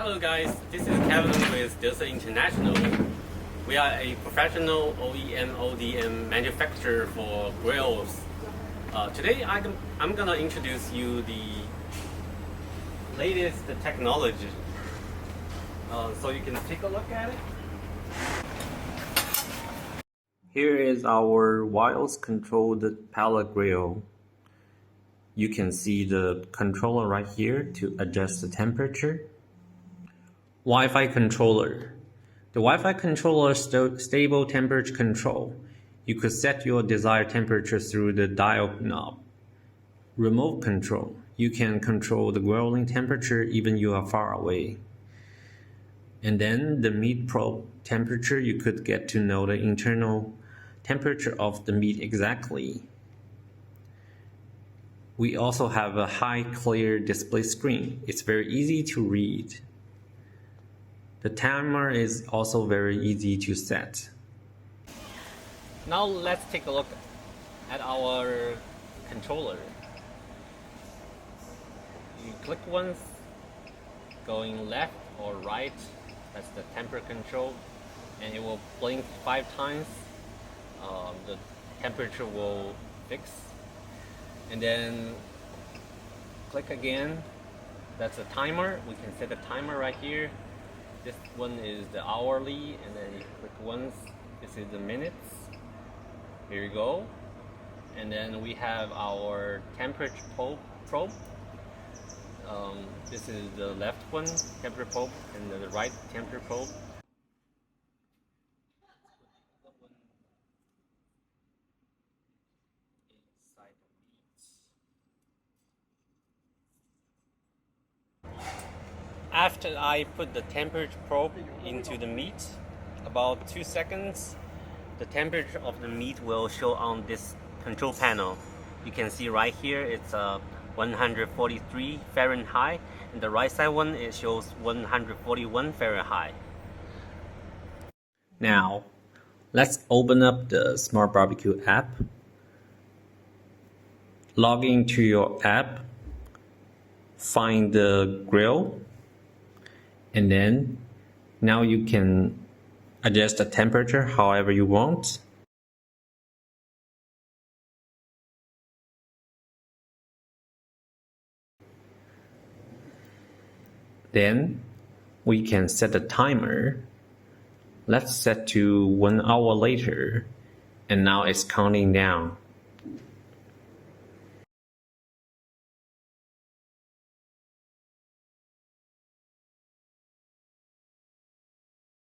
Hello guys, this is Kevin with Dese International. We are a professional OEM ODM manufacturer for grills. Today I'm gonna introduce you the latest technology. So you can take a look at it. Here is our wireless controlled pellet grill. You can see the controller right here to adjust the temperature. Wi-Fi controller. The Wi-Fi controller is stable temperature control. You could set your desired temperature through the dial knob. Remote control. You can control the grilling temperature even you are far away. And then the meat probe temperature, you could get to know the internal temperature of the meat exactly. We also have a high clear display screen. It's very easy to read. The timer is also very easy to set. Now let's take a look at our controller. You click once, going left or right, that's the temperature control, and it will blink 5 times. The temperature will fix. And then click again, that's a timer. We can set a timer right here. This one is the hourly, and then you click once, this is the minutes. Here you go. And then we have our temperature probe. This is the left one, temperature probe, and the right temperature probe. After I put the temperature probe into the meat, about 2 seconds, the temperature of the meat will show on this control panel. You can see right here it's 143 Fahrenheit, and the right side one it shows 141 Fahrenheit. Now, let's open up the Smart Barbecue app. Log into your app, find the grill, and then now you can adjust the temperature however you want. Then we can set a timer. Let's set to 1 hour later, and now it's counting down.